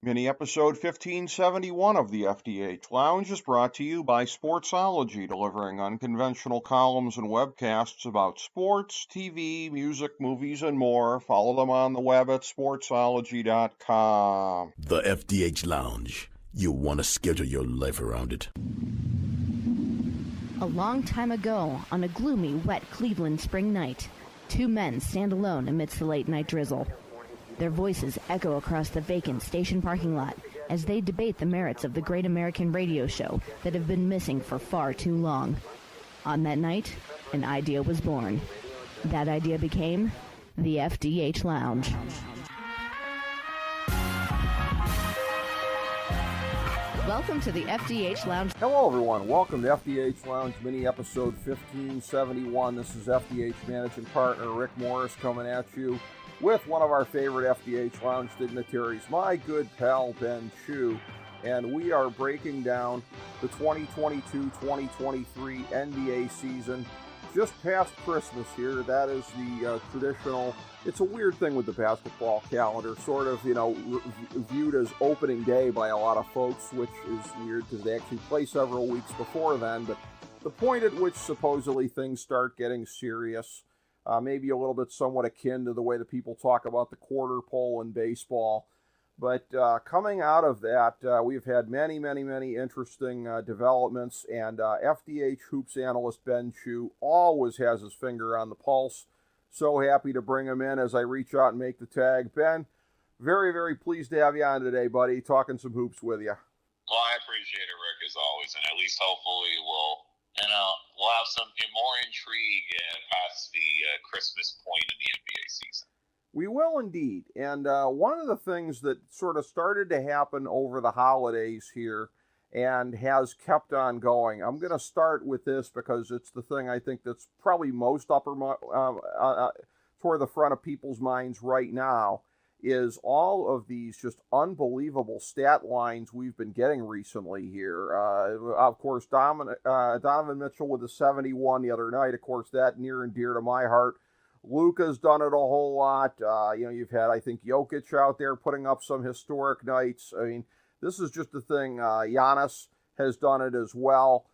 Mini episode 1571 of the FDH Lounge is brought to you by Sportsology, delivering unconventional columns and webcasts about sports, TV, music, movies, and more. Follow them on the web at sportsology.com. The FDH Lounge. You want to schedule your life around it. A long time ago, on a gloomy, wet Cleveland spring night, two men stand alone amidst the late-night drizzle. Their voices echo across the vacant station parking lot as they debate the merits of the great American radio show that have been missing for far too long. On that night, an idea was born. That idea became the FDH Lounge. Welcome to the FDH Lounge. Hello, everyone. Welcome to FDH Lounge mini episode 1571. This is FDH managing partner Rick Morris coming at you with one of our favorite FDH Lounge dignitaries, my good pal Ben Chu. And we are breaking down the 2022-2023 NBA season just past Christmas here. That is the traditional, it's a weird thing with the basketball calendar, sort of, viewed as opening day by a lot of folks, which is weird because they actually play several weeks before then. But the point at which supposedly things start getting serious, maybe a little bit somewhat akin to the way that people talk about the quarter pole in baseball. But coming out of that, we've had many interesting developments, and FDH Hoops analyst Ben Chu always has his finger on the pulse. So happy to bring him in as I reach out and make the tag. Ben, very pleased to have you on today, buddy, talking some hoops with you. Well, I appreciate it, Rick, as always, and at least hopefully we'll have some more intrigue past the Christmas point in the NBA season. We will indeed. And one of the things that sort of started to happen over the holidays here and has kept on going, I'm going to start with this because it's the thing I think that's probably most toward the front of people's minds right now, is all of these just unbelievable stat lines we've been getting recently here. Of course, Donovan Mitchell with a 71 the other night. Of course, that near and dear to my heart. Luka's done it a whole lot. You've had, I think, Jokic out there putting up some historic nights. I mean, this is just the thing. Giannis has done it as well.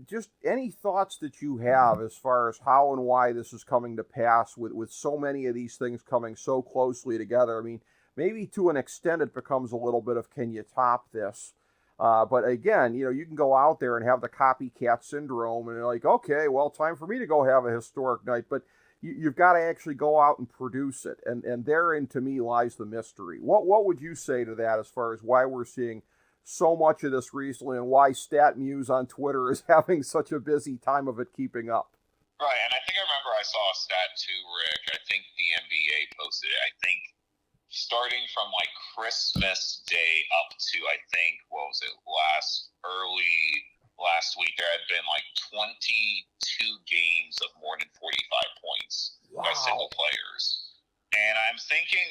Just any thoughts that you have as far as how and why this is coming to pass with so many of these things coming so closely together? I mean, maybe to an extent it becomes a little bit of, can you top this? But again, you can go out there and have the copycat syndrome and you're like, okay, well, time for me to go have a historic night. But you've got to actually go out and produce it. And therein, to me, lies the mystery. What would you say to that as far as why we're seeing so much of this recently and why StatMuse on Twitter is having such a busy time of it keeping up? Right, and I think I remember I saw a stat too, Rick. I think the NBA posted it. I think starting from like Christmas Day up to, I think, last week, there had been like 22 games of more than 45 points by single players. And I'm thinking,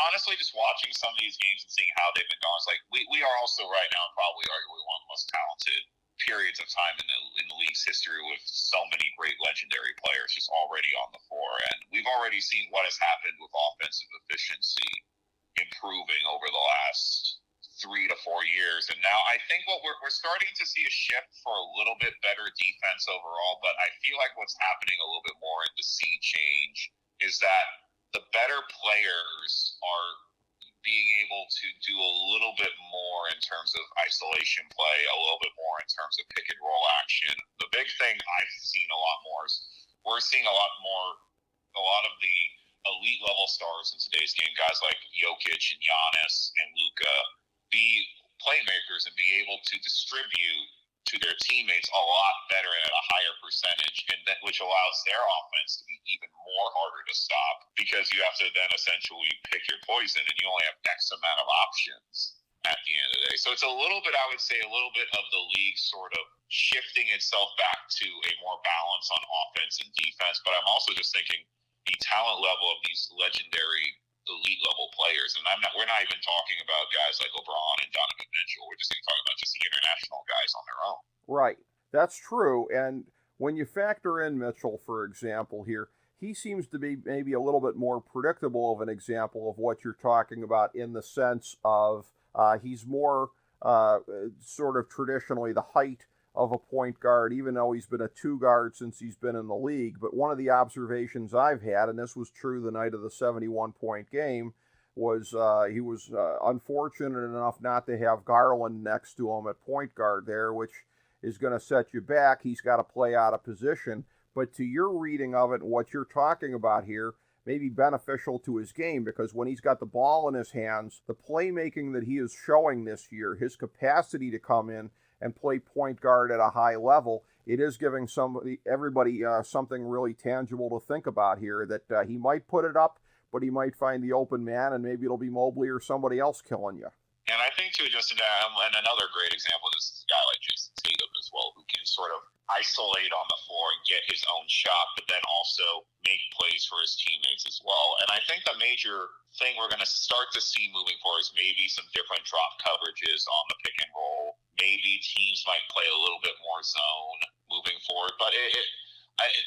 honestly, just watching some of these games and seeing how they've been going, it's like we are also right now probably arguably one of the most talented periods of time in the league's history with so many great legendary players just already on the floor. And we've already seen what has happened with offensive efficiency improving over the last 3 to 4 years. And now I think what we're starting to see a shift for a little bit better defense overall, but I feel like what's happening a little bit more in the sea change is that the better players are being able to do a little bit more in terms of isolation play, a little bit more in terms of pick and roll action. The big thing I've seen a lot more is we're seeing a lot of the elite level stars in today's game, guys like Jokic and Giannis and Luka, be playmakers and be able to distribute to their teammates a lot better and at a higher percentage, and that which allows their offense to be even more harder to stop because you have to then essentially pick your poison and you only have X amount of options at the end of the day. So it's a little bit, I would say, a little bit of the league sort of shifting itself back to a more balance on offense and defense. But I'm also just thinking the talent level of these legendary elite level players, and we're not even talking about guys like LeBron and Donovan Mitchell. We're just even talking about just the international guys on their own. Right, that's true. And when you factor in Mitchell, for example, here, he seems to be maybe a little bit more predictable of an example of what you're talking about in the sense of He's more sort of traditionally the height of a point guard, even though he's been a two guard since he's been in the league. But one of the observations I've had, and this was true the night of the 71-point game, was he was unfortunate enough not to have Garland next to him at point guard there, which is going to set you back. He's got to play out of position. But to your reading of it and what you're talking about here, may be beneficial to his game, because when he's got the ball in his hands, the playmaking that he is showing this year, his capacity to come in and play point guard at a high level, it is giving everybody something really tangible to think about here, that he might put it up, but he might find the open man, and maybe it'll be Mobley or somebody else killing you. And I think, too, just and another great example of this is a guy like Jason Tatum as well, who can sort of isolate on the floor and get his own shot, but then also make plays for his teammates as well. And I think the major thing we're going to start to see moving forward is maybe some different drop coverages on the pick and roll. Maybe teams might play a little bit more zone moving forward. But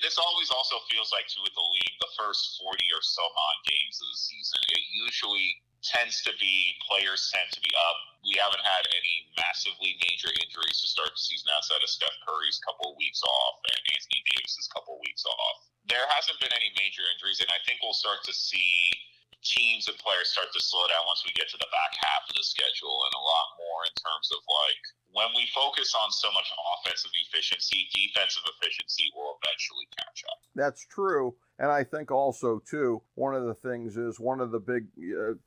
this always also feels like, too, with the league, the first 40 or so odd games of the season, it usually tends to be players tend to be up. We haven't had any massively major injuries to start the season outside of Steph Curry's couple of weeks off and Anthony Davis's couple of weeks off. There hasn't been any major injuries, and I think we'll start to see teams and players start to slow down once we get to the back half of the schedule, and a lot more in terms of, like, when we focus on so much offensive efficiency, defensive efficiency will eventually catch up. That's true. And I think also, too, one of the things is one of the big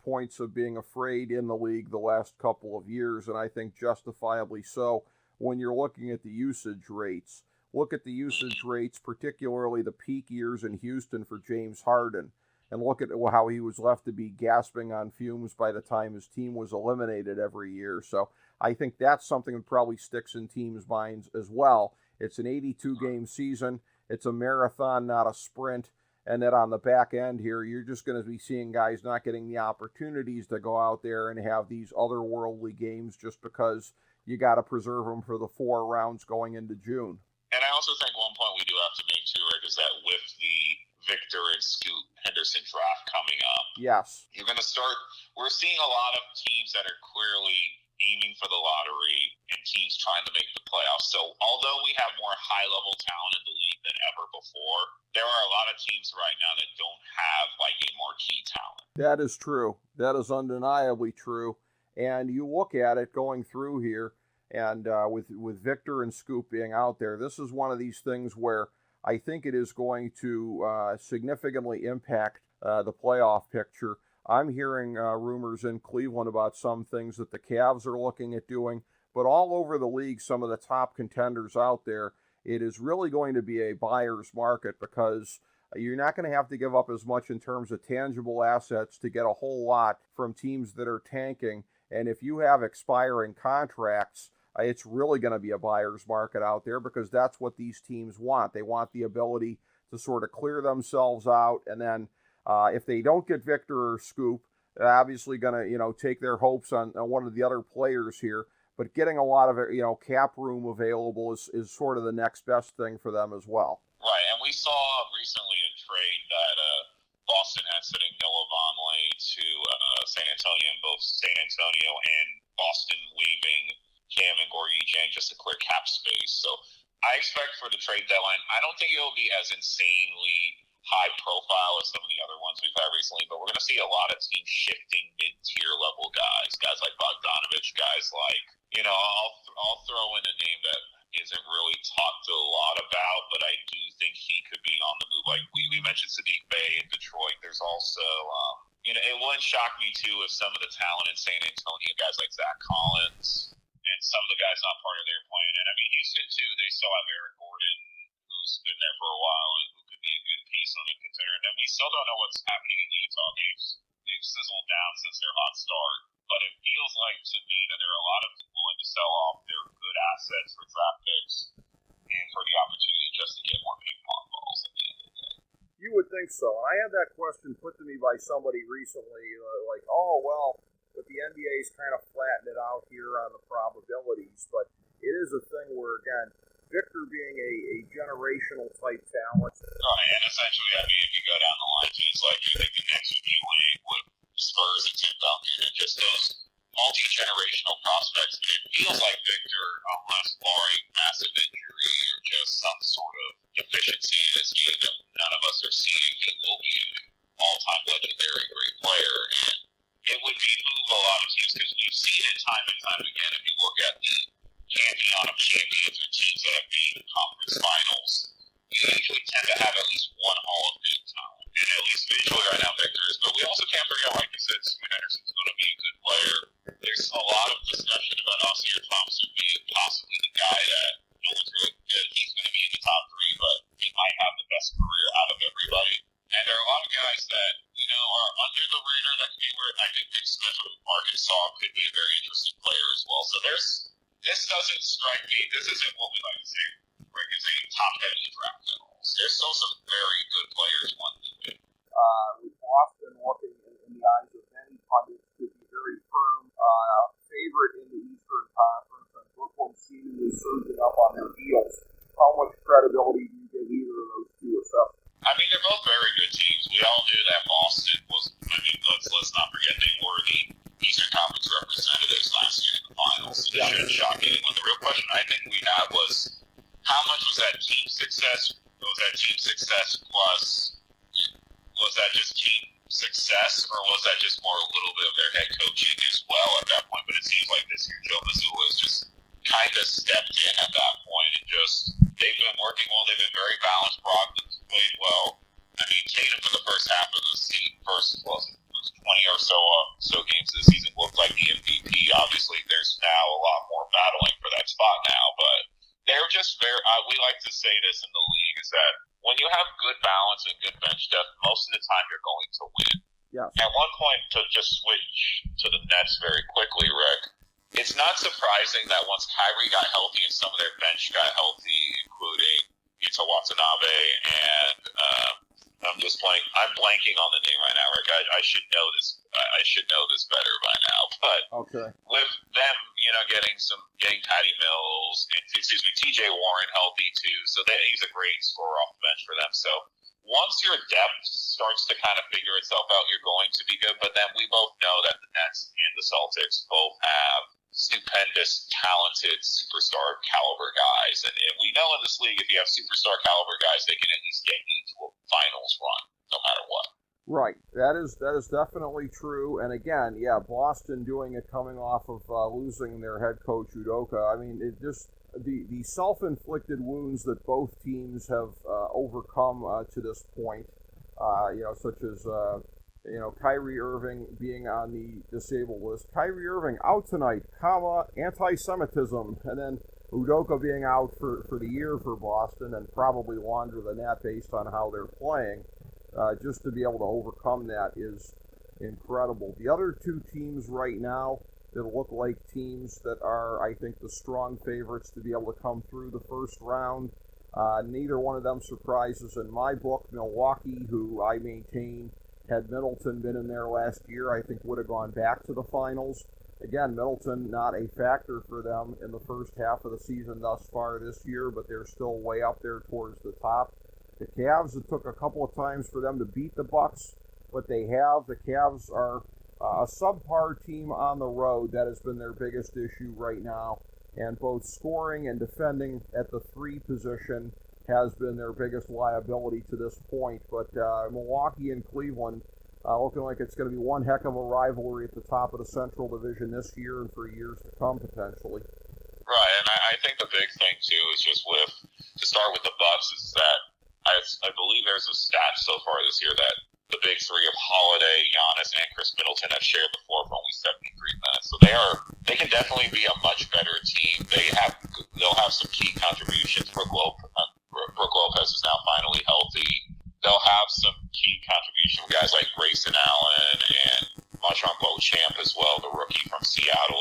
points of being afraid in the league the last couple of years, and I think justifiably so, when you're looking at the usage rates. Look at the usage rates, particularly the peak years in Houston for James Harden, and look at how he was left to be gasping on fumes by the time his team was eliminated every year. So I think that's something that probably sticks in teams' minds as well. It's an 82-game season. It's a marathon, not a sprint. And then on the back end here, you're just going to be seeing guys not getting the opportunities to go out there and have these otherworldly games just because you got to preserve them for the 4 rounds going into June. And I also think one point we do have to make, too, Rick, is that with the Victor and Scoot Henderson draft coming up, yes, we're seeing a lot of teams that are clearly aiming for the lottery and teams trying to make the playoffs. So although we have more high-level talent in the league than ever before, there are a lot of teams right now that don't have, like, a marquee talent. That is true. That is undeniably true. And you look at it going through here, and with Victor and Scoop being out there, this is one of these things where I think it is going to significantly impact the playoff picture. I'm hearing rumors in Cleveland about some things that the Cavs are looking at doing, but all over the league, some of the top contenders out there, it is really going to be a buyer's market, because you're not going to have to give up as much in terms of tangible assets to get a whole lot from teams that are tanking. And if you have expiring contracts, it's really going to be a buyer's market out there, because that's what these teams want. They want the ability to sort of clear themselves out, and then if they don't get Victor or Scoop, they're obviously going to, take their hopes on one of the other players here. But getting a lot of, cap room available is sort of the next best thing for them as well. Right, and we saw recently a trade that Boston had sending Noah Vonleh to San Antonio, and both San Antonio and Boston waiving him and Gorgui Dieng just to clear cap space. So I expect for the trade deadline, I don't think it will be as insanely high profile as some of the other ones we've had recently, but we're going to see a lot of teams shifting mid-tier level guys like Bogdanovich, guys like, I'll throw in a name that isn't really talked a lot about, but I do think he could be on the move. Like we mentioned Sadiq Bey in Detroit. There's also, it wouldn't shock me too if some of the talent in San Antonio, guys like Zach Collins and some of the guys not part of their plan. And I mean, Houston too, they still have Eric Gordon, who's been there for a while and who could be a good piece on the contender. And then we still don't know what's happening in Utah. They've sizzled down since their hot start. But it feels like to me that there are a lot of people willing to sell off their good assets for draft picks and for the opportunity just to get more ping pong balls at the end of the day. You would think so. And I had that question put to me by somebody recently, but the NBA's kind of flattened it out here on the probabilities. But it is a thing where, again, Victor being a generational type talent. Right, and essentially, I mean, if you go down the line, he's like, you think the next would be Wade, with Spurs and Tim Duncan, and just those multi-generational generational prospects. And it feels like Victor, unless barring massive injury or just some sort of deficiency in his game that none of us are seeing, he will be an all-time legendary great player. And it would behoove a lot of teams, because we've seen it time and time again. If you look at the pantheon of champions or teams that have made the conference finals, you usually tend to have at least one Hall of Fame talent. And at least visually right now, Victor is. But we also can't forget, like you said, Scoot Henderson's going to be a good player. There's a lot of discussion about Oscar Thompson being possibly the guy that looks really good. He's going to be in the top three, but he might have the best career out of everybody. And there are a lot of guys that, are under the radar that could be where I think Nick Smith of Arkansas could be a very interesting player as well. So this doesn't strike me. This isn't what we like to say, Rick, is a top-heavy draft at all. There's still some very good players one to win. With Boston looking in the eyes of many pundits to be very firm favorite in the Eastern Conference, and Brooklyn seemingly surging up on their heels. How much credibility do you give either of those two assessments? I mean, they're both very good teams. We all knew that Boston was. I mean, let's not forget they were the Eastern Conference representatives last year in the finals. So this shouldn't shock anyone. The real question I think we had was, how much was that team success? Was that team success plus? Was that just team success, or was that just more a little bit of their head coaching as well at that point? But it seems like this year Joe Mazzulla has just kind of stepped in at that point, and just they've been working well. They've been very balanced. Brogdon's played well. I mean, Tatum for the first half of the season, first 20 or so games of the season looked like the MVP. Obviously, there's now a lot more battling for that spot now, but they're just very. We like to say this in the league is that when you have good balance and good bench depth, most of the time you're going to win. Yeah. At one point, to just switch to the Nets very quickly, Rick, it's not surprising that once Kyrie got healthy and some of their bench got healthy, including Yuta Watanabe and I'm blanking on the name right now, Rick. I should know this. I should know this better by now. But okay, with them, getting Patty Mills and TJ Warren healthy too, so he's a great scorer off the bench for them. So once your depth starts to kind of figure itself out, you're going to be good. But then we both know that the Nets and the Celtics both have stupendous, talented, superstar caliber guys. And we know in this league, if you have superstar caliber guys, they can at least get you to a finals run, no matter what. Right. That is definitely true. And again, Boston doing it coming off of losing their head coach, Udoka. I mean, it just the self-inflicted wounds that both teams have overcome to this point, such as Kyrie Irving being on the disabled list. Kyrie Irving out tonight, anti-Semitism, and then Udoka being out for the year for Boston, and probably longer than that based on how they're playing. Just to be able to overcome that is incredible. The other two teams right now that look like teams that are, I think, the strong favorites to be able to come through the first round. Neither one of them surprises in my book. Milwaukee, who I maintain had Middleton been in there last year, I think would have gone back to the finals. Again, Middleton not a factor for them in the first half of the season thus far this year, but they're still way up there towards the top. The Cavs, it took a couple of times for them to beat the Bucks, but they have. The Cavs are a subpar team on the road. That has been their biggest issue right now, and both scoring and defending at the 3 position has been their biggest liability to this point. But Milwaukee and Cleveland looking like it's going to be one heck of a rivalry at the top of the Central Division this year and for years to come, potentially. Right, and I think the big thing, too, is just to start with the Bucks, is that I believe there's a stat so far this year that the big three of Holiday, Giannis, and Chris Middleton have shared the floor for only 73 minutes. So they can definitely be a much better team. They'll have some key contributions. Brooke Lopez is now finally healthy. They'll have some key contribution from guys like Grayson Allen and Marchand Beauchamp as well. The rookie from Seattle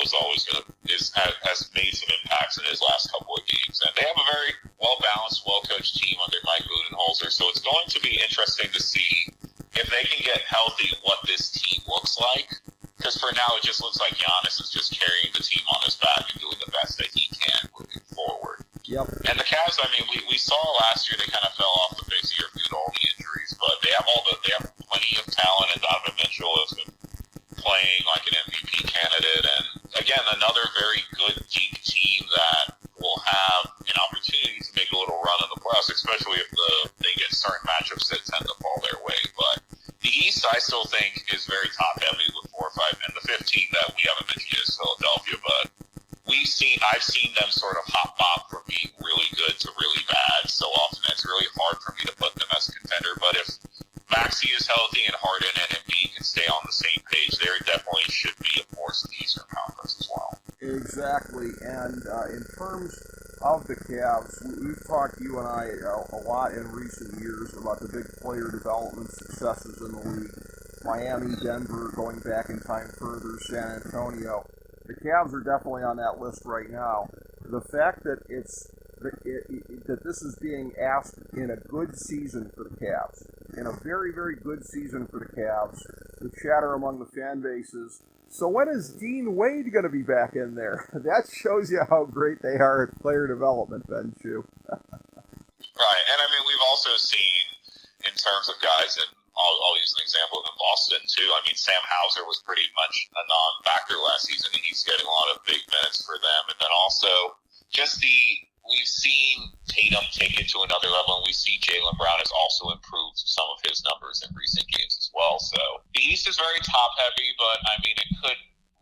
has made some impacts in his last couple of games. And they have a very well-balanced, well-coached team under Mike Budenholzer. So it's going to be interesting to see if they can get healthy what this team looks like. Because for now, it just looks like Giannis is just carrying the team on his back and doing the best that he can moving forward. Yep. And the Cavs, I mean, we saw last year they kind of fell off the face of the earth due to all the injuries, but they have plenty of talent, and Donovan Mitchell has been playing like an MVP candidate. And again, another another very good, deep team that will have an opportunity to make a little run in the playoffs, especially if they get certain matchups that tend to fall their way. But the East, I still think, is very top-heavy with 4 or 5, and the 15 that we haven't mentioned yet is Philadelphia. But I've seen them sort of hop-bop from being really good to really bad so often. It's really hard for me to put them as a contender. But if Maxey is healthy and Harden and Embiid can stay on the same page, there definitely should be a force in the Eastern Conference as well. Exactly, and in terms of the Cavs, we've talked, you and I, a lot in recent years about the big player development successes in the league. Miami, Denver, going back in time further, San Antonio. The Cavs are definitely on that list right now. The fact that that this is being asked in a good season for the Cavs, in a very, very good season for the Cavs, the chatter among the fan bases. So when is Dean Wade going to be back in there? That shows you how great they are at player development, Ben Chu. Right, and I mean, we've also seen, in terms of guys, and I'll use an example in Boston, too. I mean, Sam Hauser was pretty much a non-factor last season, and he's getting a lot of big minutes for them. And then also, we've seen Tatum take it to another level, and we see Jaylen Brown has also improved some of his numbers in recent games as well. So the East is very top-heavy, but, I mean,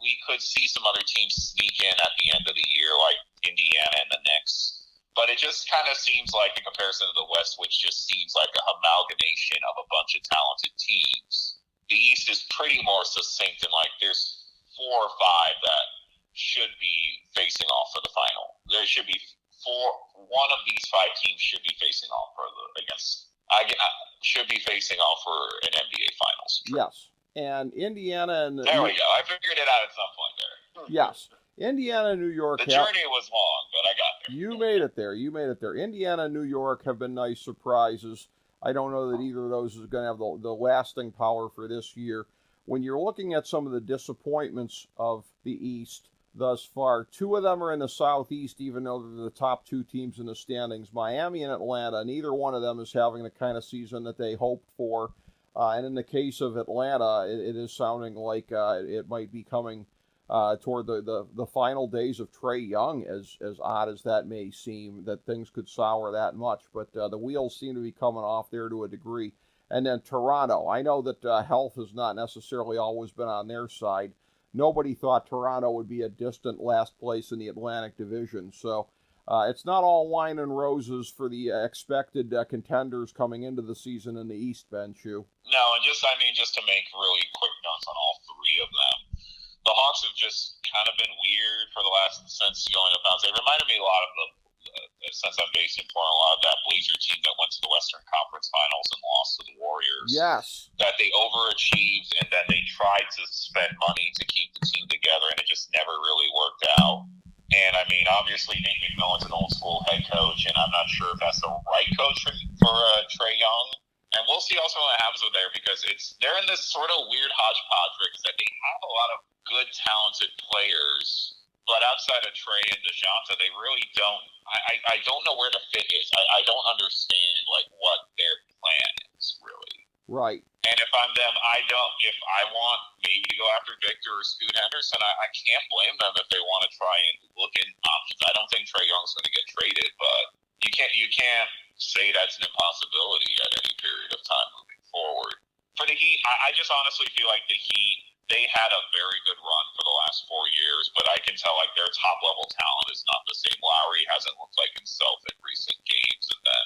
we could see some other teams sneak in at the end of the year, like Indiana and the Knicks. But it just kind of seems like, in comparison to the West, which just seems like an amalgamation of a bunch of talented teams, the East is pretty more succinct and like there's 4 or 5 that should be facing off for the final. There should be one of these 5 teams should be facing off should be facing off for an NBA Finals. Yes, and Indiana and there we go. I figured it out at some point there. Yes. Indiana and New York. The journey was long, but I got there. You made it there. Indiana and New York have been nice surprises. I don't know that either of those is going to have the lasting power for this year. When you're looking at some of the disappointments of the East thus far, 2 of them are in the Southeast, even though they're the top 2 teams in the standings, Miami and Atlanta. Neither one of them is having the kind of season that they hoped for. And in the case of Atlanta, it is sounding like it might be coming toward the final days of Trae Young, as odd as that may seem, that things could sour that much. But the wheels seem to be coming off there to a degree. And then Toronto. I know that health has not necessarily always been on their side. Nobody thought Toronto would be a distant last place in the Atlantic Division. So it's not all wine and roses for the expected contenders coming into the season in the East, Ben Chu. No, and just to make really quick notes on all 3 of them. The Hawks have just kind of been weird for the last, since going up bounds. They reminded me a lot of since I'm based in Portland, a lot of that Blazer team that went to the Western Conference Finals and lost to the Warriors. Yes. That they overachieved and then they tried to spend money to keep the team together, and it just never really worked out. And, I mean, obviously, Nate McMillan's an old-school head coach, and I'm not sure if that's the right coach for Trae Young. And we'll see also what happens with there, because they're in this sort of weird hodgepodge, because that they have a lot of good, talented players, but outside of Trae and DeJounte, they really don't. I don't know where the fit is. I don't understand what their plan is really. Right. And if I'm them, if I want maybe to go after Victor or Scoot Henderson, I can't blame them if they want to try and look in options. I don't think Trae Young's going to get traded, but you can't say that's an impossibility at any period of time moving forward. For the Heat, I just honestly feel like the Heat, they had a very good run for the last 4 years, but I can tell their top-level talent is not the same. Lowry hasn't looked like himself in recent games, and then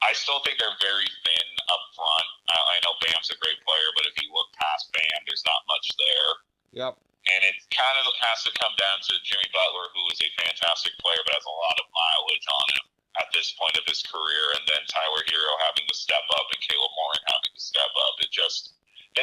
I still think they're very thin up front. I know Bam's a great player, but if you look past Bam, there's not much there. Yep. And it kind of has to come down to Jimmy Butler, who is a fantastic player, but has a lot of mileage on him at this point of his career, and then Tyler Hero having to step up and Caleb Morin having to step up. They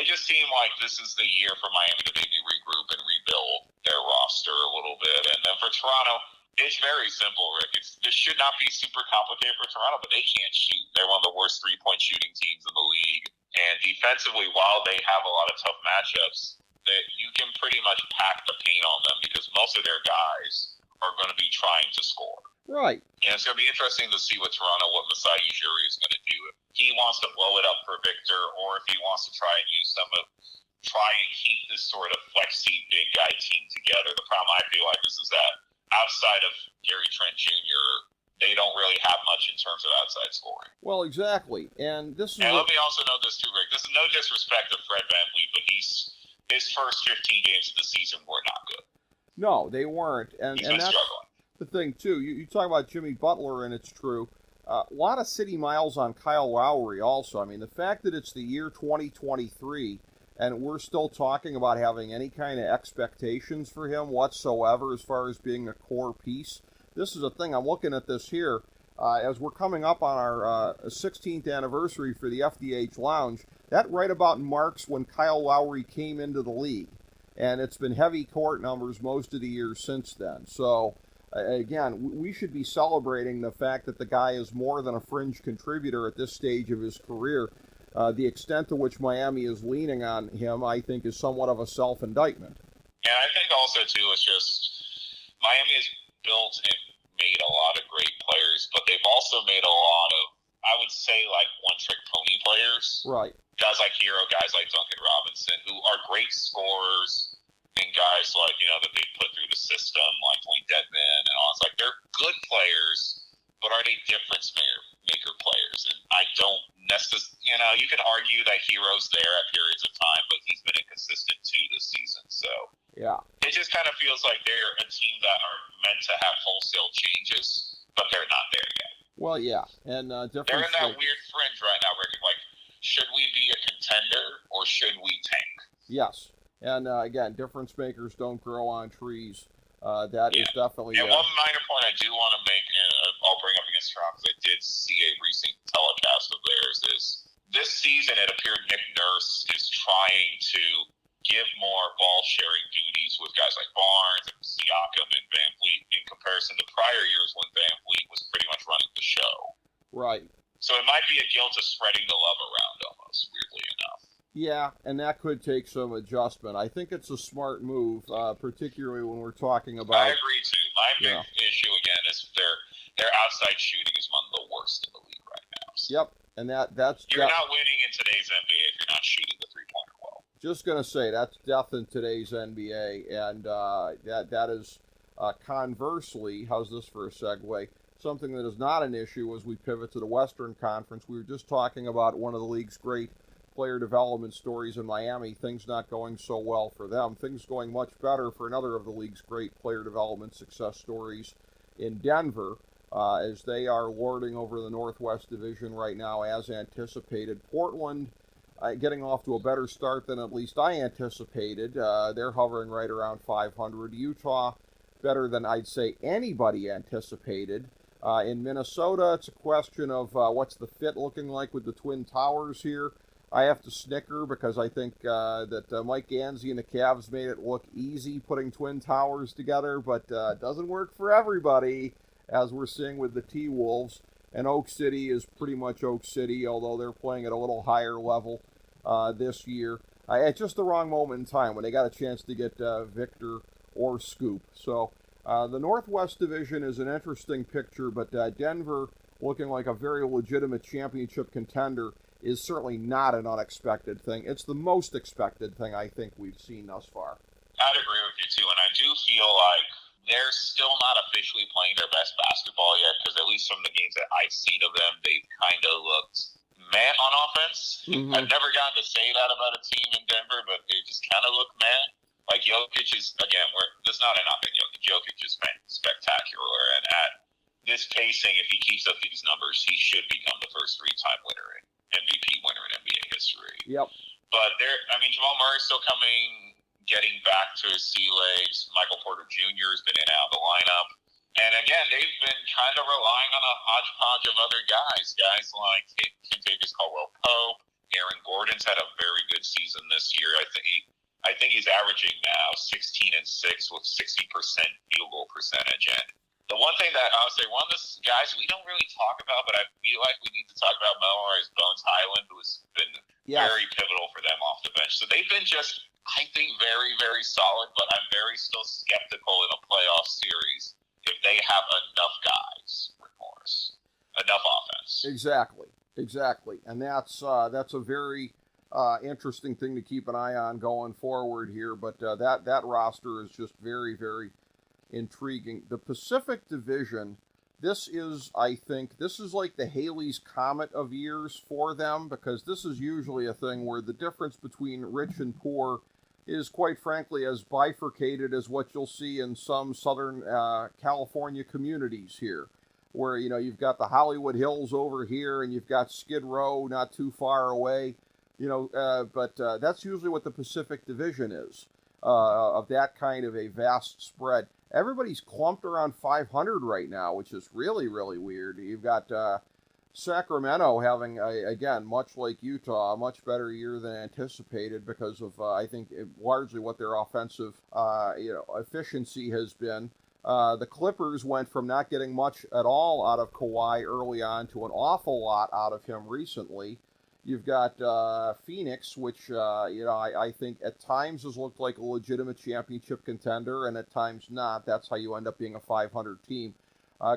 just seem like this is the year for Miami to maybe regroup and rebuild their roster a little bit. And then for Toronto, it's very simple, Rick. This should not be super complicated for Toronto, but they can't shoot. They're one of the worst three-point shooting teams in the league. And defensively, while they have a lot of tough matchups, that you can pretty much pack the paint on them because most of their guys are going to be trying to score. Right. And it's going to be interesting to see what Masai Ujiri is going to do. If he wants to blow it up for Victor, or if he wants to try and use some of try and keep this sort of flexy big guy team together. The problem I feel like is that outside of Gary Trent Jr., they don't really have much in terms of outside scoring. Well, exactly. And this is. And let me also note this too, Rick. This is no disrespect to Fred VanVleet, but his first 15 games of the season were not good. No, they weren't. And been that's struggling. the thing, too. You talk about Jimmy Butler, and it's true. A lot of city miles on Kyle Lowry also. I mean, the fact that it's the year 2023 and we're still talking about having any kind of expectations for him whatsoever as far as being a core piece. This is a thing. I'm looking at this here. As we're coming up on our 16th anniversary for the FDH Lounge, that right about marks when Kyle Lowry came into the league. And it's been heavy court numbers most of the years since then. So, again, we should be celebrating the fact that the guy is more than a fringe contributor at this stage of his career. The extent to which Miami is leaning on him, I think, is somewhat of a self-indictment. And I think also, too, it's just Miami has built and made a lot of great players, but they've also made a lot of, I would say, like one-trick pony players. Right. Guys like Hero, guys like Duncan Robinson, who are great scorers, and guys like, that they put through the system, like Wayne Dedman and all. It's like they're good players, but are they difference maker players? And I don't necessarily, you can argue that Hero's there at periods of time, but he's been inconsistent too this season. So yeah, it just kind of feels like they're a team that are meant to have wholesale changes, but they're not there yet. Well, yeah, and they're in that weird fringe right now, Rick. Like, should we be a contender or should we tank? Yes, and again, difference makers don't grow on trees. That is definitely. And one minor point I do want to make, and I'll bring up against Toronto because I did see a recent telecast of theirs, is this season it appeared Nick Nurse is trying to give more ball-sharing duties with guys like Barnes and Siakam and VanVleet in comparison to prior years when VanVleet was pretty much running the show. Right. So it might be a guilt of spreading the love around almost, weirdly enough. Yeah, and that could take some adjustment. I think it's a smart move, particularly when we're talking about... I agree, too. My big issue, again, is their outside shooting is among the worst in the league right now. So yep, and that's... You're not winning in today's NBA if you're not shooting the three-pointer well. Just going to say, that's death in today's NBA, and that is, conversely, how's this for a segue, something that is not an issue as we pivot to the Western Conference. We were just talking about one of the league's great player development stories in Miami, things not going so well for them, things going much better for another of the league's great player development success stories in Denver, as they are lording over the Northwest Division right now as anticipated. Portland getting off to a better start than at least I anticipated. They're hovering right around 500. Utah better than I'd say anybody anticipated. In Minnesota, it's a question of what's the fit looking like with the Twin Towers here. I have to snicker because I think that Mike Gansey and the Cavs made it look easy putting Twin Towers together, but it doesn't work for everybody, as we're seeing with the T-Wolves. And Oak City is pretty much Oak City, although they're playing at a little higher level this year. At just the wrong moment in time when they got a chance to get Victor or Scoop. So the Northwest Division is an interesting picture, but Denver, looking like a very legitimate championship contender, is certainly not an unexpected thing. It's the most expected thing I think we've seen thus far. I'd agree with you, too, and I do feel like they're still not officially playing their best basketball yet, because at least from the games that I've seen of them, they've kind of looked meh on offense. Mm-hmm. I've never gotten to say that about a team in Denver, but they just kind of look meh. Like Jokic is, again, there's not enough in Jokic. Jokic has been spectacular, and at this pacing, if he keeps up these numbers, he should become the first three-time winner, MVP winner in NBA history. Yep. But Jamal Murray's still getting back to his sea legs. Michael Porter Jr. has been in and out of the lineup. And again, they've been kind of relying on a hodgepodge of other guys. Guys like Kentavious Caldwell-Pope. Aaron Gordon's had a very good season this year. I think he's averaging now 16 and 6 with 60% field goal percentage. And the one thing that I would say, one of the guys we don't really talk about, but I feel like we need to talk about more, is Bones Highland, who has been very pivotal for them off the bench. So they've been just, I think, very, very solid, but I'm very still skeptical in a playoff series if they have enough guys, Rick Morris, enough offense. Exactly. And that's a very interesting thing to keep an eye on going forward here. But that roster is just very, very intriguing. The Pacific Division, I think, this is like the Halley's Comet of years for them, because this is usually a thing where the difference between rich and poor is, quite frankly, as bifurcated as what you'll see in some Southern California communities here, where, you've got the Hollywood Hills over here and you've got Skid Row not too far away, but that's usually what the Pacific Division is, of that kind of a vast spread. Everybody's clumped around 500 right now, which is really, really weird. You've got Sacramento having, again, much like Utah, a much better year than anticipated because of, I think, largely what their offensive, efficiency has been. The Clippers went from not getting much at all out of Kawhi early on to an awful lot out of him recently. You've got Phoenix, which, I think at times has looked like a legitimate championship contender, and at times not. That's how you end up being a 500 team.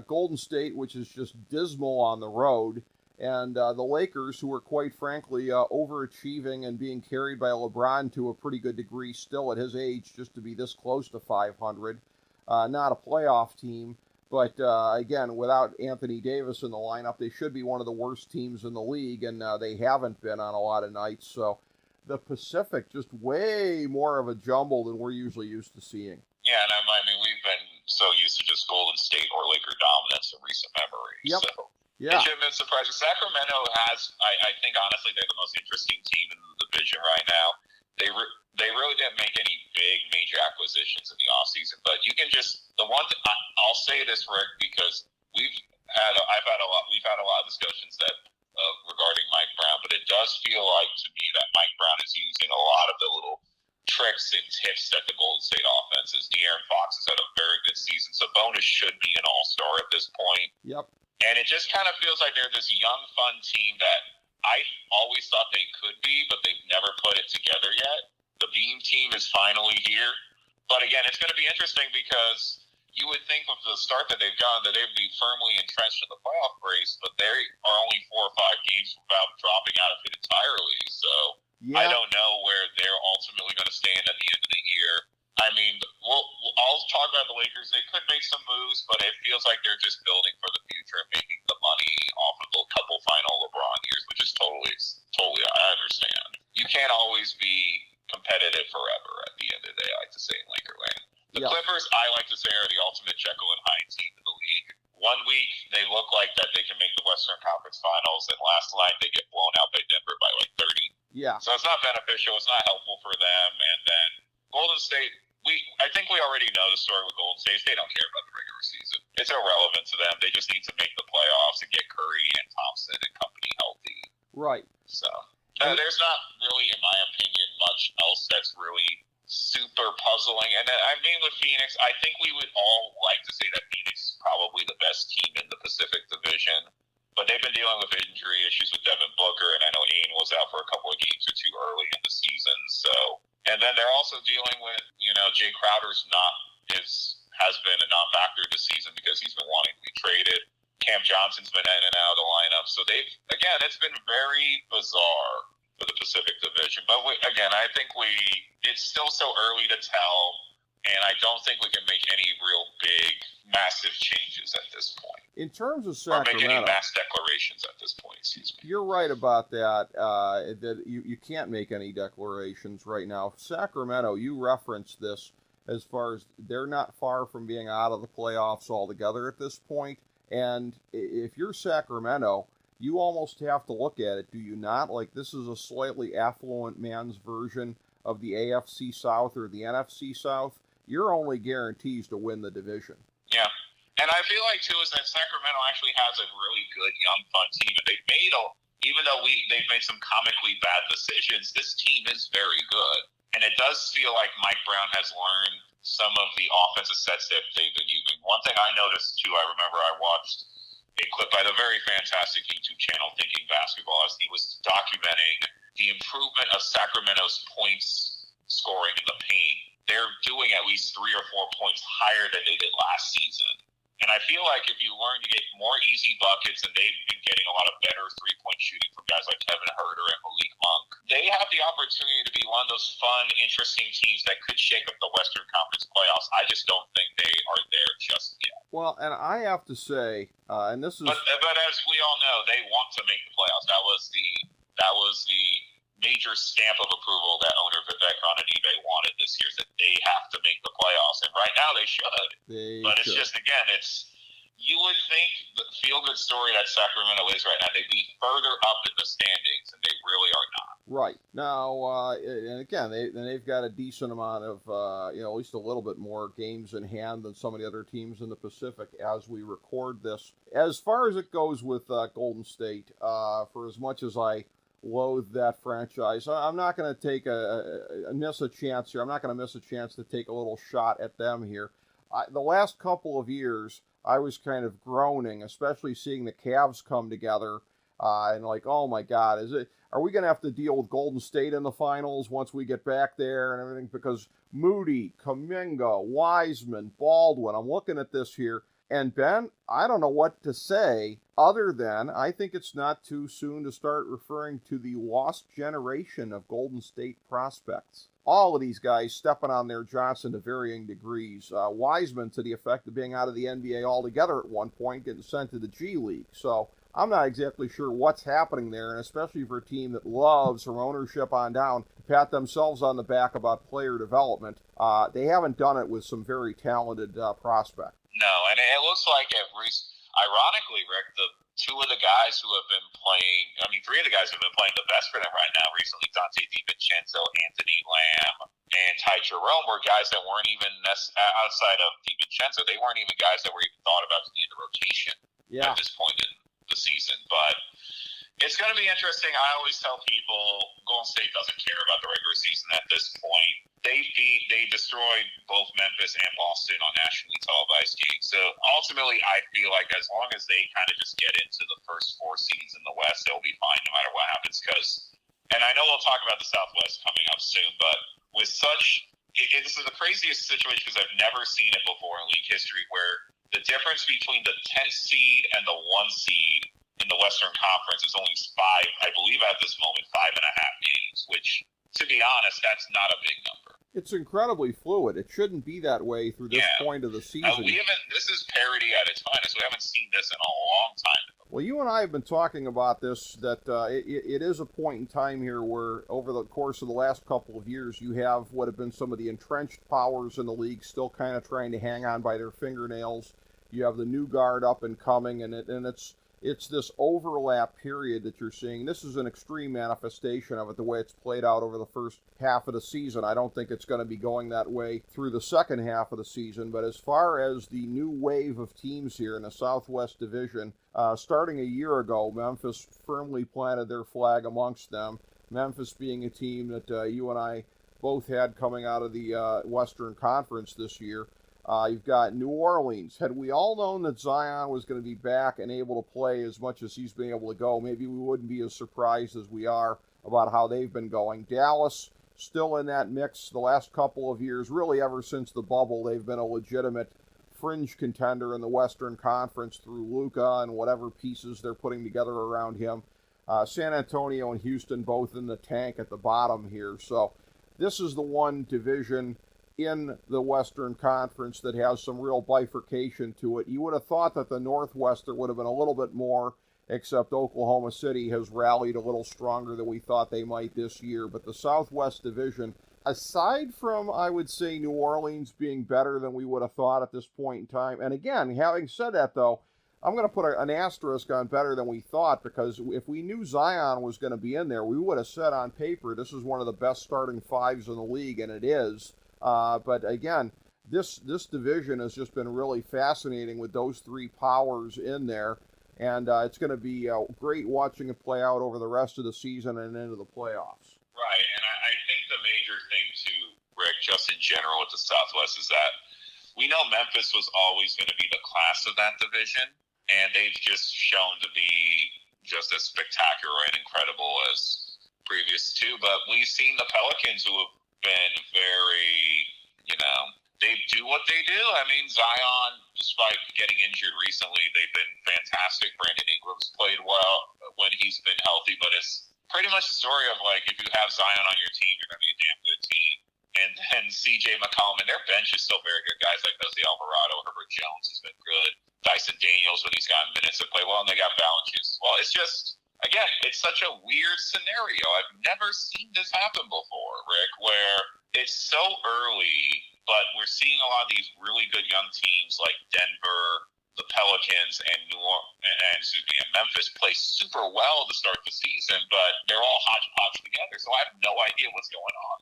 Golden State, which is just dismal on the road, and the Lakers, who are quite frankly overachieving and being carried by LeBron to a pretty good degree still at his age, just to be this close to 500. Not a playoff team, but again, without Anthony Davis in the lineup, they should be one of the worst teams in the league, and they haven't been on a lot of nights. So the Pacific, just way more of a jumble than we're usually used to seeing. Yeah, and I mean, we've been so used to just Golden State or Laker dominance in recent memory. Yep. So yeah. It should have been surprising. Sacramento has, I think, honestly, they're the most interesting team in the division right now. They really didn't make any big major acquisitions in the offseason, but you can just I'll say this, Rick, because we've had a lot of discussions that regarding Mike Brown, but it does feel like to me that Mike Brown is using a lot of the little tricks and tips that the Golden State offense is. De'Aaron Fox has had a very good season. Sabonis should be an all-star at this point. Yep. And it just kind of feels like they're this young, fun team that I always thought they could be, but they've never put it together yet. The Beam team is finally here. But again, it's going to be interesting because you would think of the start that they've done that they'd be firmly entrenched in the playoff race, but they are only 4 or 5 games without dropping out of it entirely. So I don't know where they're ultimately going to stand at the end of the year. I mean, I'll talk about the Lakers. They could make some moves, but it feels like they're just building for the future and making the money off of the couple final LeBron years, which is totally, I understand. You can't always be competitive forever at the end of the day, I like to say in Lakerland. The Clippers, I like to say, are the ultimate Jekyll and Hyde team in the league. One week, they look like that they can make the Western Conference Finals, and last night they get blown out by Denver by like 30. Yeah. So it's not beneficial. It's not helpful for them. And then Golden State, I think we already know the story with Golden State. They don't care about the regular season. It's irrelevant to them. They just need to make the playoffs and get Curry and Thompson and company healthy. Right. So there's not really, in my opinion, much else that's really super puzzling. And I mean, with Phoenix, I think we would all like to say that Phoenix is probably the best team in the Pacific Division. But they've been dealing with injury issues with Devin Booker, and I know Aiden was out for a couple of games or two early in the season. So, and then they're also dealing with, Jay Crowder's has been a non-factor this season because he's been wanting to be traded. Cam Johnson's been in and out of the lineup. So it's been very bizarre for the Pacific Division. But I think it's still so early to tell, and I don't think we can make any real big, massive changes at this point. In terms of Sacramento, or make any mass declarations at this point, excuse me. You're right about that, that you can't make any declarations right now. Sacramento, you referenced this as far as they're not far from being out of the playoffs altogether at this point. And if you're Sacramento, you almost have to look at it, do you not? Like, this is a slightly affluent man's version of the AFC South or the NFC South. You're only guaranteed to win the division. Yeah. And I feel like, too, is that Sacramento actually has a really good, young, fun team. And they've made, even though they've made some comically bad decisions, this team is very good. And it does feel like Mike Brown has learned some of the offensive sets that they've been using. One thing I noticed, too, I remember I watched a clip by the very fantastic YouTube channel Thinking Basketball as he was documenting the improvement of Sacramento's points scoring in the paint. They're doing at least 3 or 4 points higher than they did last season. And And I feel like if you learn to get more easy buckets, and they've been getting a lot of better three-point shooting from guys like Kevin Huerter and Malik Monk, they have the opportunity to be one of those fun, interesting teams that could shake up the Western Conference playoffs. I just don't think they are there just yet. Well, and I have to say, and this is... But as we all know, they want to make the playoffs. That was the major stamp of approval that owner Vivek Ranadive wanted this year, that they have to make the playoffs. And right now they should. It's just, again, you would think the feel-good story that Sacramento is right now, they'd be further up in the standings, and they really are not. Right. Now, and again, they've got a decent amount of, at least a little bit more games in hand than some of the other teams in the Pacific as we record this. As far as it goes with Golden State, for as much as I loathe that franchise, I'm not going to take miss a chance here. I'm not going to miss a chance to take a little shot at them here. The last couple of years, I was kind of groaning, especially seeing the Cavs come together, and like, oh my God, are we going to have to deal with Golden State in the finals once we get back there and everything? Because Moody, Kuminga, Wiseman, Baldwin, I'm looking at this here. And Ben, I don't know what to say other than I think it's not too soon to start referring to the lost generation of Golden State prospects. All of these guys stepping on their Johnson to varying degrees. Wiseman to the effect of being out of the NBA altogether at one point, getting sent to the G League. So I'm not exactly sure what's happening there, and especially for a team that loves, from ownership on down, to pat themselves on the back about player development. They haven't done it with some very talented prospects. No, and it looks like ironically, Rick, the two of the guys who have been playing, three of the guys who have been playing the best for them right now recently, Dante DiVincenzo, Anthony Lamb, and Ty Jerome, were guys that weren't even outside of DiVincenzo. They weren't even guys that were even thought about to be in the rotation at this point in the season. But it's going to be interesting. I always tell people Golden State doesn't care about the regular season at this point. They destroyed both Memphis and Boston on nationally televised games. So ultimately, I feel like as long as they kind of just get into the first four seeds in the West, they'll be fine no matter what happens. And I know we'll talk about the Southwest coming up soon, but with this is the craziest situation because I've never seen it before in league history, where the difference between the 10th seed and the 1 seed in the Western Conference is only 5, I believe at this moment, 5.5 games, which, to be honest, that's not a big number. It's incredibly fluid. It shouldn't be that way through this point of the season. This is parity at its finest. We haven't seen this in a long time. Well, you and I have been talking about this, that it is a point in time here where over the course of the last couple of years, you have what have been some of the entrenched powers in the league still kind of trying to hang on by their fingernails. You have the new guard up and coming, and it's this overlap period that you're seeing. This is an extreme manifestation of it, the way it's played out over the first half of the season. I don't think it's going to be going that way through the second half of the season. But as far as the new wave of teams here in the Southwest Division, starting a year ago, Memphis firmly planted their flag amongst them. Memphis being a team that you and I both had coming out of the Western Conference this year. You've got New Orleans. Had we all known that Zion was going to be back and able to play as much as he's been able to go, maybe we wouldn't be as surprised as we are about how they've been going. Dallas, still in that mix the last couple of years. Really ever since the bubble, they've been a legitimate fringe contender in the Western Conference through Luka and whatever pieces they're putting together around him. San Antonio and Houston both in the tank at the bottom here. So this is the one division in the Western Conference that has some real bifurcation to it. You would have thought that the Northwest there would have been a little bit more, except Oklahoma City has rallied a little stronger than we thought they might this year. But the Southwest Division, aside from, I would say, New Orleans being better than we would have thought at this point in time, and again, having said that, though, I'm going to put an asterisk on better than we thought, because if we knew Zion was going to be in there, we would have said on paper this is one of the best starting fives in the league, and it is. But again, this division has just been really fascinating with those three powers in there, and it's going to be great watching it play out over the rest of the season and into the playoffs. Right, and I think the major thing too, Rick, just in general with the Southwest, is that we know Memphis was always going to be the class of that division, and they've just shown to be just as spectacular and incredible as previous two. But we've seen the Pelicans, who have been very, they do what they do. I mean, Zion, despite getting injured recently, they've been fantastic. Brandon Ingram's played well when he's been healthy, but it's pretty much the story of, like, if you have Zion on your team, you're going to be a damn good team. And then C.J. McCollum, and their bench is still very good. Guys like Jose Alvarado, Herbert Jones has been good. Dyson Daniels, when he's gotten minutes to play well, and they got Valanciunas as well. It's just, again, it's such a weird scenario. I've never seen this happen before, Rick, where it's so early, but we're seeing a lot of these really good young teams like Denver, the Pelicans, and Memphis play super well to start the season, but they're all hodgepodge together, so I have no idea what's going on.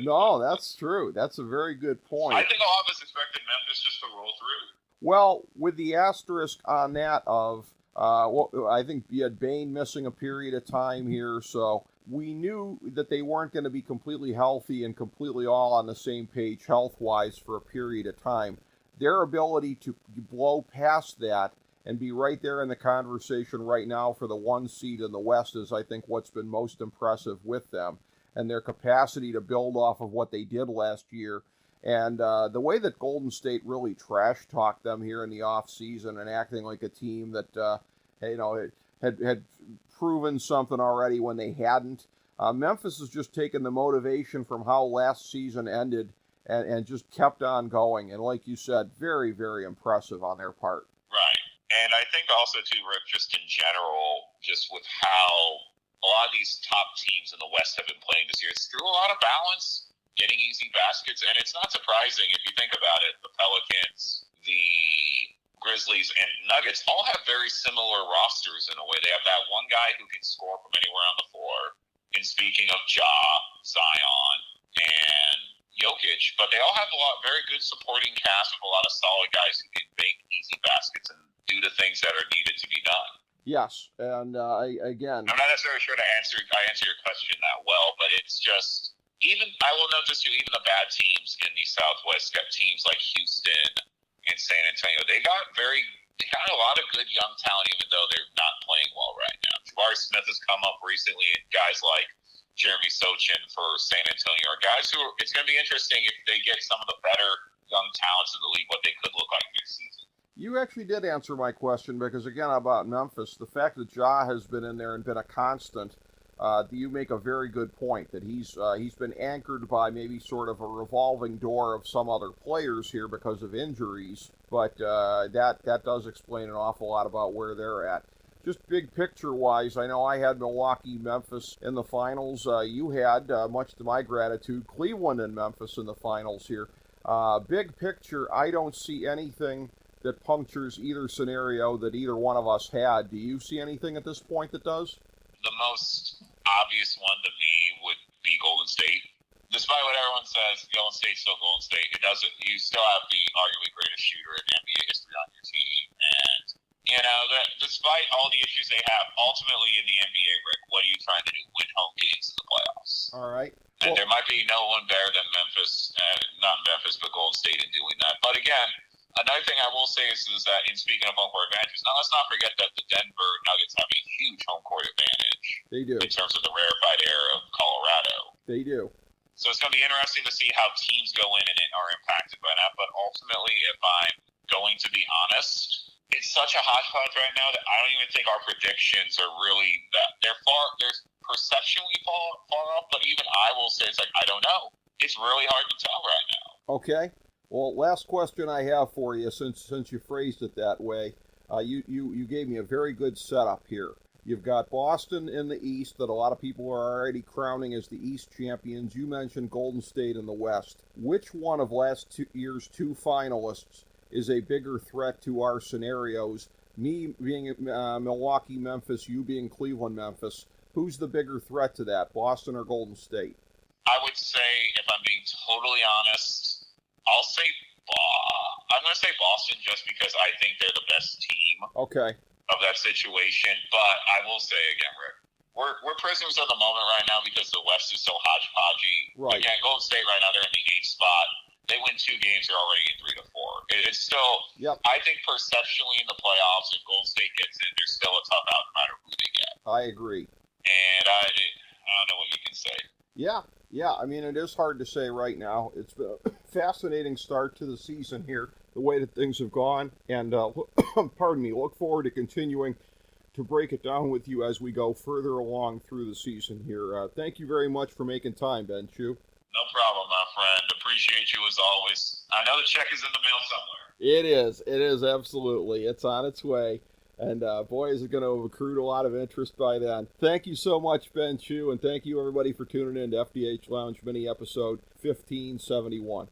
No, that's true. That's a very good point. I think a lot of us expected Memphis just to roll through. Well, with the asterisk on that of, I think you had Bane missing a period of time here, so we knew that they weren't going to be completely healthy and completely all on the same page health-wise for a period of time. Their ability to blow past that and be right there in the conversation right now for the 1 seed in the West is, I think, what's been most impressive with them, and their capacity to build off of what they did last year. And the way that Golden State really trash-talked them here in the offseason and acting like a team that, had proven something already when they hadn't. Memphis has just taken the motivation from how last season ended and just kept on going. And like you said, very, very impressive on their part. Right. And I think also, too, Rick, just in general, just with how a lot of these top teams in the West have been playing this year, it's through a lot of balance, getting easy baskets. And it's not surprising if you think about it. The Pelicans, the Grizzlies, and Nuggets all have very similar rosters in a way. They have that one guy who can score from anywhere on the floor. And speaking of Zion, and Jokic, but they all have a lot very good supporting cast with a lot of solid guys who can make easy baskets and do the things that are needed to be done. Yes, and again, I'm not necessarily sure I answer your question that well, but it's just, even I will note this too, even the bad teams in the Southwest got teams like Houston and San Antonio. They got a lot of good young talent, even though they're not playing well right now. Jabari Smith has come up recently, and guys like Jeremy Sochin for San Antonio are guys who it's going to be interesting if they get some of the better young talents in the league, what they could look like next season. You actually did answer my question because, again, about Memphis, the fact that Ja has been in there and been a constant, you make a very good point that he's been anchored by maybe sort of a revolving door of some other players here because of injuries, but that does explain an awful lot about where they're at. Just big picture-wise, I know I had Milwaukee, Memphis in the finals. You had, much to my gratitude, Cleveland and Memphis in the finals here. Big picture, I don't see anything that punctures either scenario that either one of us had. Do you see anything at this point that does? The most obvious one to me would be Golden State. Despite what everyone says, Golden State's still Golden State. It doesn't. You still have the arguably greatest shooter in NBA history on your team, and despite all the issues they have, ultimately in the NBA, Rick, what are you trying to do? Win home games in the playoffs. All right. And there might be no one better than Memphis, not Memphis, but Golden State in doing that. But again, another thing I will say is that in speaking of home court advantages, now let's not forget that the Denver Nuggets have a huge home court advantage. They do. In terms of the rarefied air of Colorado. They do. So it's going to be interesting to see how teams go in and are impacted by that. But ultimately, if I'm going to be honest, it's such a hodgepodge right now that I don't even think our predictions are really that they're perceptually far off. But even I will say it's like I don't know. It's really hard to tell right now. Okay. Well, last question I have for you, since you phrased it that way, you gave me a very good setup here. You've got Boston in the East that a lot of people are already crowning as the East champions. You mentioned Golden State in the West. Which one of last year's two finalists is a bigger threat to our scenarios? Me being Milwaukee, Memphis, you being Cleveland, Memphis. Who's the bigger threat to that, Boston or Golden State? I would say, if I'm being totally honest, I'm going to say Boston just because I think they're the best team. Okay. Of that situation, but I will say again, Rick, we're prisoners of the moment right now because the West is so hodgepodgey. Right. Again, Golden State right now, they're in the 8th spot. They win 2 games, they're already in 3 to 4. It's still, yep. I think perceptually in the playoffs, if Golden State gets in, they're still a tough out no matter who they get. I agree. And I don't know what you can say. Yeah. I mean, it is hard to say right now. It's fascinating start to the season here, the way that things have gone, and pardon me, look forward to continuing to break it down with you as we go further along through the season here. Thank you very much for making time, Ben Chu. No problem, my friend. Appreciate you as always. I know the check is in the mail somewhere. It is, absolutely. It's on its way. And boy, is it going to have accrued a lot of interest by then. Thank you so much, Ben Chu, and thank you everybody for tuning in to FDH Lounge mini episode 1571.